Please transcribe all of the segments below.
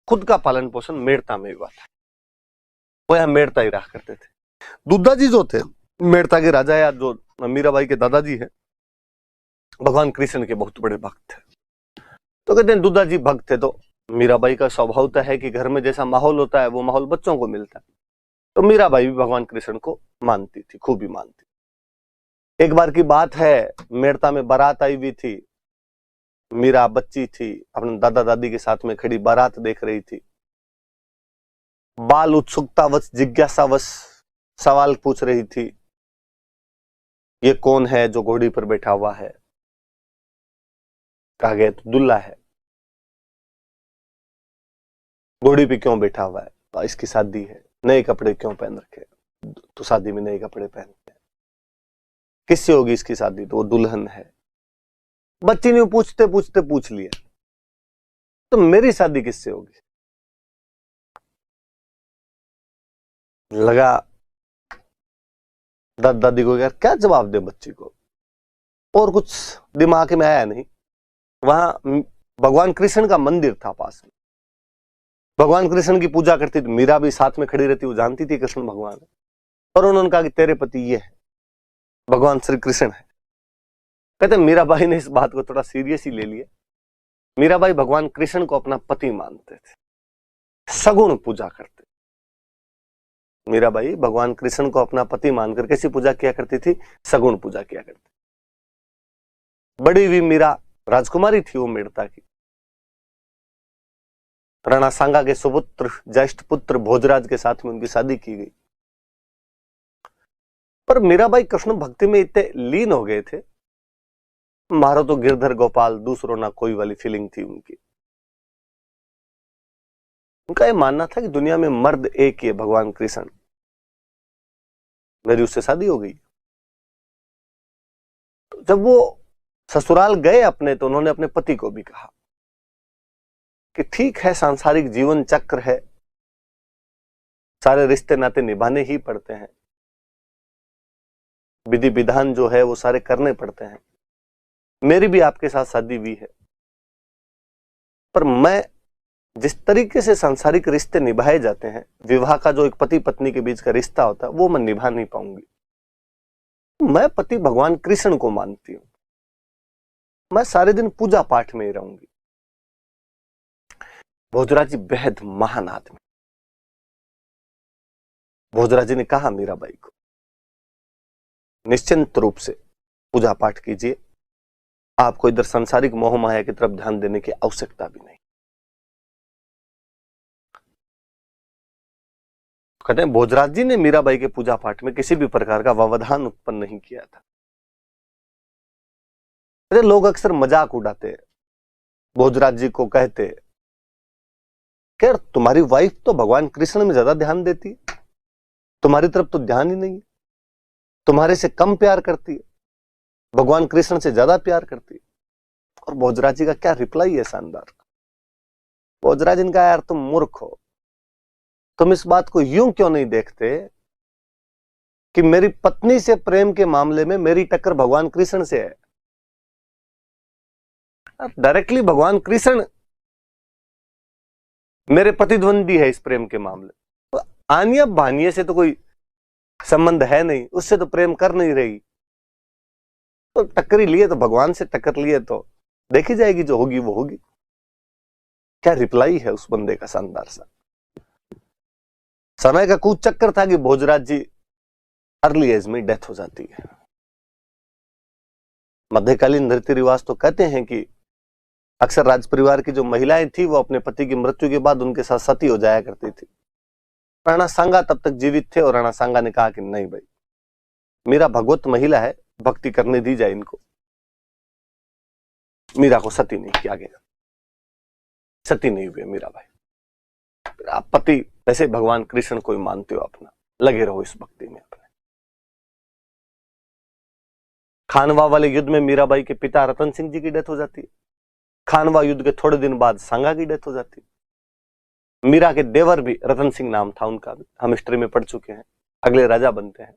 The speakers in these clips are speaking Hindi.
खुद का पालन पोषण मेड़ता में हुआ था, वो यहाँ मेड़ता ही रहा करते थे। दुद्धा जी जो थे मेड़ता के राजा, या जो मीराबाई के दादाजी हैं, भगवान कृष्ण के बहुत बड़े भक्त थे। तो कहते हैं दुद्धा जी भक्त थे, तो मीराबाई का स्वभाव तो है कि घर में जैसा माहौल होता है वो माहौल बच्चों को मिलता है। तो मीराबाई भी भगवान कृष्ण को मानती थी, खूब ही मानती। एक बार की बात है, मेड़ता में बारात आई हुई थी। मीरा बच्ची थी, अपने दादा दादी के साथ में खड़ी बारात देख रही थी। बाल उत्सुकतावश जिज्ञासावश सवाल पूछ रही थी, ये कौन है जो घोड़ी पर बैठा हुआ है? कहा गया तो दूल्हा है। घोड़ी पे क्यों बैठा हुआ है? तो इसकी शादी है। नए कपड़े क्यों पहन रखे? तो शादी में नए कपड़े पहनते हैं। किससे होगी इसकी शादी? तो वो दुल्हन है। बच्ची ने पूछते पूछते पूछ लिया, तो मेरी शादी किससे होगी? लगा दादा दादी को, यार क्या जवाब दे बच्ची को, और कुछ दिमाग में आया नहीं। वहां भगवान कृष्ण का मंदिर था पास में, भगवान कृष्ण की पूजा करती थी। मीरा भी साथ में खड़ी रहती, वो जानती थी कृष्ण भगवान है। और उन्होंने कहा कि तेरे पति ये है, भगवान श्री कृष्ण है। कहते मीराबाई ने इस बात को थोड़ा सीरियस ही ले लिया। मीराबाई भगवान कृष्ण को अपना पति मानते थे, सगुण पूजा करते। मीराबाई भगवान कृष्ण को अपना पति मानकर कैसी पूजा किया करती थी? सगुण पूजा किया करती। बड़ी हुई मीरा राजकुमारी थी, वो मेड़ता की। राणा सांगा के सुपुत्र ज्येष्ठ पुत्र भोजराज के साथ में उनकी शादी की गई। पर मीराबाई कृष्ण भक्ति में इतने लीन हो गए थे, मारो तो गिरधर गोपाल दूसरों ना कोई वाली फीलिंग थी उनकी। उनका यह मानना था कि दुनिया में मर्द एक ही है, भगवान कृष्ण। मेरी उससे शादी हो गई। तो जब वो ससुराल गए अपने, तो उन्होंने अपने पति को भी कहा कि ठीक है, सांसारिक जीवन चक्र है, सारे रिश्ते नाते निभाने ही पड़ते हैं, विधि विधान जो है वो सारे करने पड़ते हैं। मेरी भी आपके साथ शादी हुई है, पर मैं जिस तरीके से सांसारिक रिश्ते निभाए जाते हैं, विवाह का जो एक पति पत्नी के बीच का रिश्ता होता है, वो मैं निभा नहीं पाऊंगी। मैं पति भगवान कृष्ण को मानती हूं, मैं सारे दिन पूजा पाठ में ही रहूंगी। भोजराज जी बेहद महान आदमी। भोजराज जी ने कहा मीराबाई को, निश्चिंत रूप से पूजा पाठ कीजिए, आपको इधर सांसारिक मोह माया की तरफ ध्यान देने की आवश्यकता भी नहीं। कहते हैं भोजराज जी ने मीराबाई के पूजा पाठ में किसी भी प्रकार का व्यवधान उत्पन्न नहीं किया था। लोग अक्सर मजाक उड़ाते, भोजराज जी को कहते कि यार तुम्हारी वाइफ तो भगवान कृष्ण में ज्यादा ध्यान देती है, तुम्हारी तरफ तो ध्यान ही नहीं है, तुम्हारे से कम प्यार करती है, भगवान कृष्ण से ज्यादा प्यार करती है। और भोजराज जी का क्या रिप्लाई है शानदार। भोजराज जी ने कहा, यार तुम मूर्ख हो, तुम इस बात को यूं क्यों नहीं देखते कि मेरी पत्नी से प्रेम के मामले में मेरी टक्कर भगवान कृष्ण से है। डायरेक्टली भगवान कृष्ण मेरे प्रतिद्वंदी है इस प्रेम के मामले। तो आनिया बानिया से तो कोई संबंध है नहीं, उससे तो प्रेम कर नहीं रही, तो टक्करी लिए तो भगवान से टक्कर लिए तो देखी जाएगी, जो होगी वो होगी। क्या रिप्लाई है उस बंदे का शानदार सा। समय का कूच चक्कर था कि भोजराज जी अर्ली एज में डेथ हो जाती है। मध्यकालीन रीति रिवाज तो कहते हैं कि अक्सर राज परिवार की जो महिलाएं थी वो अपने पति की मृत्यु के बाद उनके साथ सती हो जाया करती थी। राणा सांगा तब तक जीवित थे और राणा सांगा ने कहा कि नहीं भाई, मीरा भगवत महिला है, भक्ति करने दी जाए इनको। मीरा को सती नहीं किया गया, सती नहीं हुई मीरा भाई। आप पति वैसे भगवान कृष्ण को ही मानते हो अपना, लगे रहो इस भक्ति में अपने। खानवा वाले युद्ध में मीराबाई के पिता रतन सिंह जी की डेथ हो जाती है। खानवा युद्ध के थोड़े दिन बाद सांगा की डेथ हो जाती है। मीरा के देवर भी रतन सिंह नाम था उनका भी, हम हिस्ट्री में पढ़ चुके हैं, अगले राजा बनते हैं।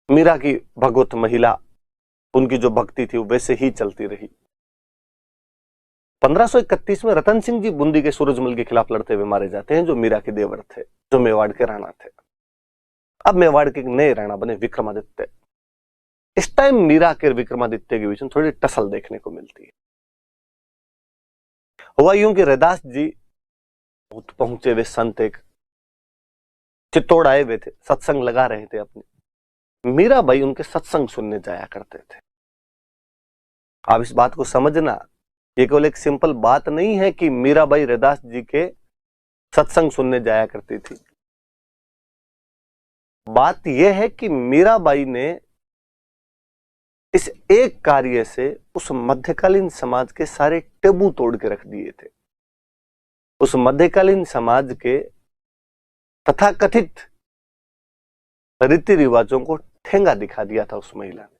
मीरा की भगवत महिला, उनकी जो भक्ति थी वो वैसे ही चलती रही। 1531 में रतन सिंह जी बूंदी के सूरजमल के खिलाफ लड़ते हुए मारे जाते हैं, जो मीरा के देवर थे, जो मेवाड़ के राणा थे। अब मेवाड़ के नए राणा बने विक्रमादित्य। इस टाइम मीरा के विक्रमादित्य के बीच में थोड़ी टसल देखने को मिलती है। हुआ यूं कि रैदास जी बहुत पहुंचे हुए संत एक चित्तौड़ आए हुए थे, सत्संग लगा रहे थे अपने। मीराबाई उनके सत्संग सुनने जाया करते थे। आप इस बात को समझना, ये केवल एक सिंपल बात नहीं है कि मीराबाई रैदास जी के सत्संग सुनने जाया करती थी। बात यह है कि मीराबाई ने इस एक कार्य से उस मध्यकालीन समाज के सारे टेबू तोड़ के रख दिए थे। उस मध्यकालीन समाज के तथाकथित रीति रिवाजों को ठेंगा दिखा दिया था उस महिला ने।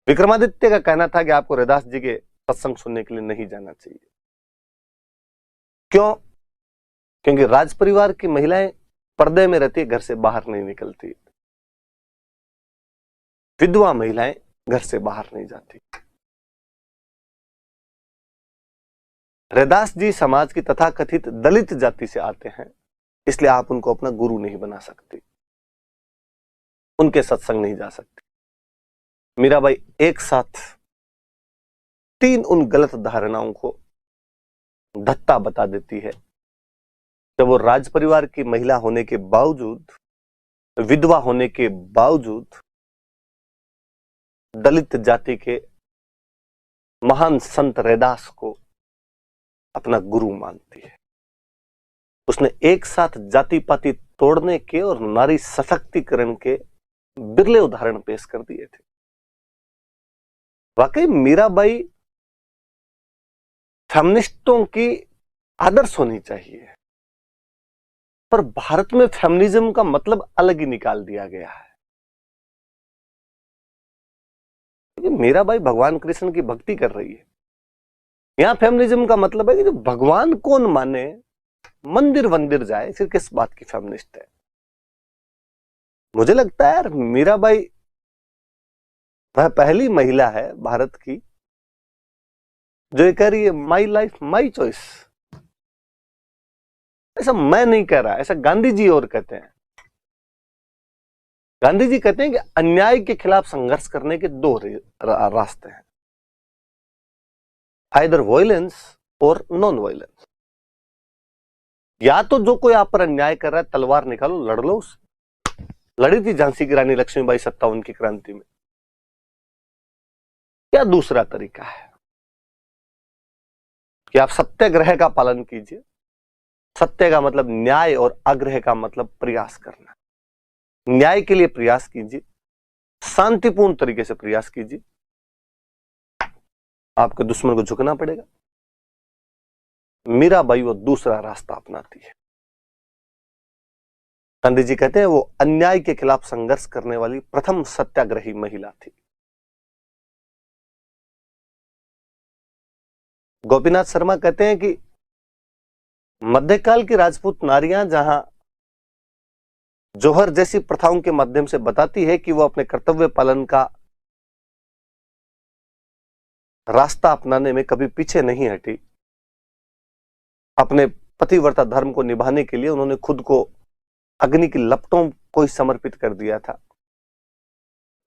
विक्रमादित्य का कहना था कि आपको रैदास जी के सत्संग सुनने के लिए नहीं जाना चाहिए। क्यों? क्योंकि राज परिवार की महिलाएं पर्दे में रहती है, घर से बाहर नहीं निकलती। विधवा महिलाएं घर से बाहर नहीं जाती। रैदास जी समाज की तथाकथित दलित जाति से आते हैं, इसलिए आप उनको अपना गुरु नहीं बना सकती, उनके सत्संग नहीं जा सकती। मीराबाई एक साथ 3 उन गलत धारणाओं को धत्ता बता देती है। जब वो राज परिवार की महिला होने के बावजूद, विधवा होने के बावजूद दलित जाति के महान संत रैदास को अपना गुरु मानती है। उसने एक साथ जाति पाति तोड़ने के और नारी सशक्तिकरण के बिरले उदाहरण पेश कर दिए थे। वाकई मीराबाई फेमिनिस्टों की आदर्श होनी चाहिए, पर भारत में फेमिनिज्म का मतलब अलग ही निकाल दिया गया है। मीराबाई भगवान कृष्ण की भक्ति कर रही है। यहां फेमिनिज्म का मतलब है कि जो भगवान कौन माने, मंदिर वंदिर जाए, फिर किस बात की फेमिनिस्ट है। मुझे लगता है यार, मीराबाई वह पहली महिला है भारत की जो ये कह रही है माई लाइफ माई चॉइस। ऐसा मैं नहीं कह रहा, ऐसा गांधी जी और कहते हैं। गांधी जी कहते हैं कि अन्याय के खिलाफ संघर्ष करने के 2 रास्ते हैं, आइदर वायलेंस और नॉन वायलेंस। या तो जो कोई आप पर अन्याय कर रहा है, तलवार निकालो, लड़ लो उससे। लड़ी थी झांसी की रानी लक्ष्मीबाई 57 की क्रांति में। या दूसरा तरीका है कि आप सत्याग्रह का पालन कीजिए। सत्य का मतलब न्याय और आग्रह का मतलब प्रयास करना। न्याय के लिए प्रयास कीजिए, शांतिपूर्ण तरीके से प्रयास कीजिए। आपके दुश्मन को झुकना पड़ेगा। मीराबाई वो दूसरा रास्ता अपनाती है। गांधी जी कहते हैं वो अन्याय के खिलाफ संघर्ष करने वाली प्रथम सत्याग्रही महिला थी। गोपीनाथ शर्मा कहते हैं कि मध्यकाल की राजपूत नारियां जहां जौहर जैसी प्रथाओं के माध्यम से बताती है कि वो अपने कर्तव्य पालन का रास्ता अपनाने में कभी पीछे नहीं हटी, अपने पतिव्रता धर्म को निभाने के लिए उन्होंने खुद को अग्नि की लपटों को ही समर्पित कर दिया था।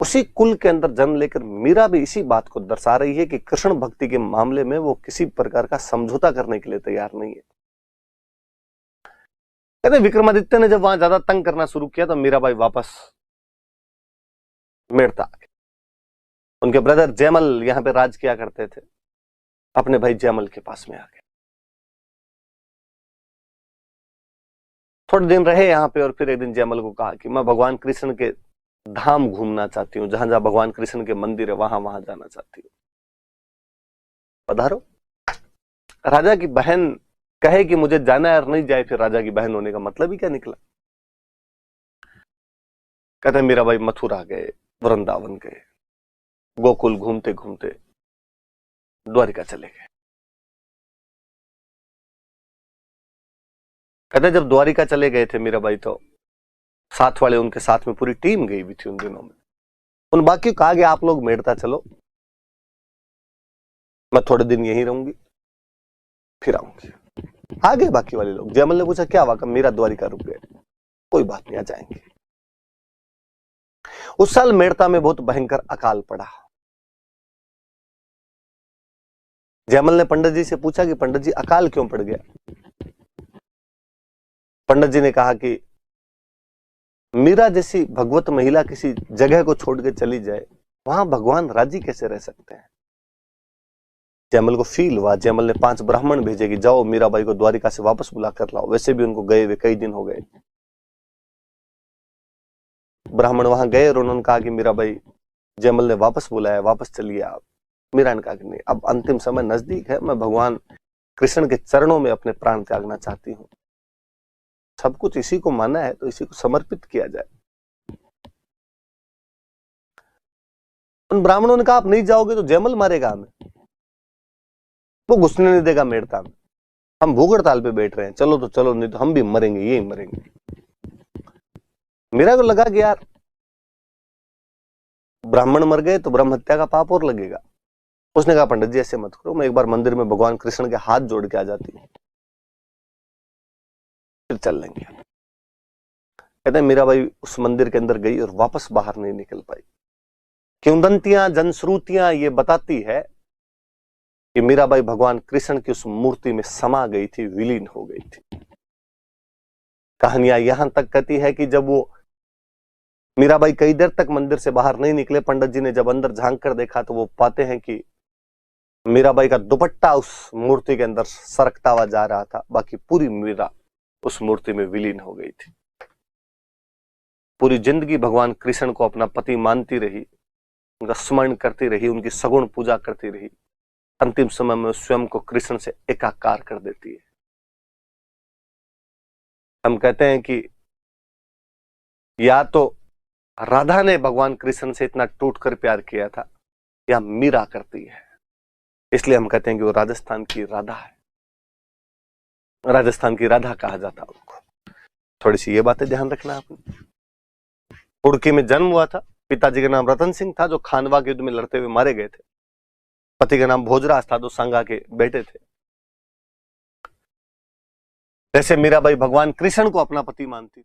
उसी कुल के अंदर जन्म लेकर मीरा भी इसी बात को दर्शा रही है कि कृष्ण भक्ति के मामले में वो किसी प्रकार का समझौता करने के लिए तैयार नहीं है। कहते विक्रमादित्य ने जब वहां ज्यादा तंग करना शुरू किया तो मीराबाई वापस मेड़ता आ गए। उनके ब्रदर जयमल यहां पे राज किया करते थे, अपने भाई जयमल के पास में आ गए। थोड़े दिन रहे यहां पे और फिर एक दिन जयमल को कहा कि मैं भगवान कृष्ण के धाम घूमना चाहती हूँ, जहां जहां भगवान कृष्ण के मंदिर है वहां वहां जाना चाहती हूँ, पधारो। राजा की बहन कहे कि मुझे जाना है और नहीं जाए, फिर राजा की बहन होने का मतलब ही क्या निकला। कहते मीराबाई मथुरा गए, वृंदावन गए, गोकुल घूमते घूमते द्वारिका चले गए। कहते जब द्वारिका चले गए थे मीराबाई तो साथ वाले उनके साथ में पूरी टीम गई हुई थी उन दिनों में। उन बाकी कहा गया आप लोग मेड़ता चलो, मैं थोड़े दिन यहीं रहूंगी, फिर आऊंगी। आ गए बाकी वाले लोग। जयमल ने पूछा क्या हुआ? मीरा द्वारिका रुक गए। कोई बात नहीं, आ जाएंगे। उस साल मेड़ता में बहुत भयंकर अकाल पड़ा। जयमल ने पंडित जी से पूछा कि पंडित जी अकाल क्यों पड़ गया? पंडित जी ने कहा कि मीरा जैसी भगवत महिला किसी जगह को छोड़ के चली जाए, वहां भगवान राजी कैसे रह सकते हैं? जयमल को फील हुआ। जयमल ने 5 ब्राह्मण भेजे कि जाओ मीराबाई को द्वारिका से वापस बुला कर लाओ। वैसे भी उनको गए हुए कई दिन हो गए। ब्राह्मण वहां गए और उन्होंने कहा कि मीराबाई, जयमल ने वापस बुलाया, वापस चलिए आप। मीरा ने कहा कि नहीं, अब अंतिम समय नजदीक है, मैं भगवान कृष्ण के चरणों में अपने प्राण त्यागना चाहती हूँ। सब कुछ इसी को माना है तो इसी को समर्पित किया जाए। उन ब्राह्मणों ने कहा आप नहीं जाओगे तो जयमल मारेगा हमें, वो घुसने नहीं देगा मेड़ता में, हम भूख हड़ताल पे बैठ रहे हैं, चलो तो चलो, नहीं तो हम भी मरेंगे, यही मरेंगे। मीरा को लगा कि यार ब्राह्मण मर गए तो ब्रह्म हत्या का पाप और लगेगा। उसने कहा पंडित जी ऐसे मत करो, मैं एक बार मंदिर में भगवान कृष्ण के हाथ जोड़ के आ जाती हूँ, फिर चल लेंगे। कहते हैं मीराबाई उस मंदिर के अंदर गई और वापस बाहर नहीं निकल पाई। किंवदंतियां, जनश्रुतियां ये बताती है कि मीराबाई भगवान कृष्ण की उस मूर्ति में समा गई थी, विलीन हो गई थी। कहानियां यहां तक कहती है कि जब वो मीराबाई कई देर तक मंदिर से बाहर नहीं निकले, पंडित जी ने जब अंदर झांक कर देखा तो वो पाते हैं कि मीराबाई का दुपट्टा उस मूर्ति के अंदर सरकता हुआ जा रहा था, बाकी पूरी मीरा उस मूर्ति में विलीन हो गई थी। पूरी जिंदगी भगवान कृष्ण को अपना पति मानती रही, उनका स्मरण करती रही, उनकी सगुण पूजा करती रही। अंतिम समय में स्वयं को कृष्ण से एकाकार कर देती है। हम कहते हैं कि या तो राधा ने भगवान कृष्ण से इतना टूटकर प्यार किया था, या मीरा करती है। इसलिए हम कहते हैं कि वो राजस्थान की राधा है, राजस्थान की राधा कहा जाता उनको। थोड़ी सी ये बातें ध्यान रखना आपने। उड़की में जन्म हुआ था, पिताजी का नाम रतन सिंह था जो खानवा के युद्ध में लड़ते हुए मारे गए थे। पति का नाम भोजराज था जो सांगा के बेटे थे। जैसे मीराबाई भगवान कृष्ण को अपना पति मानती थी,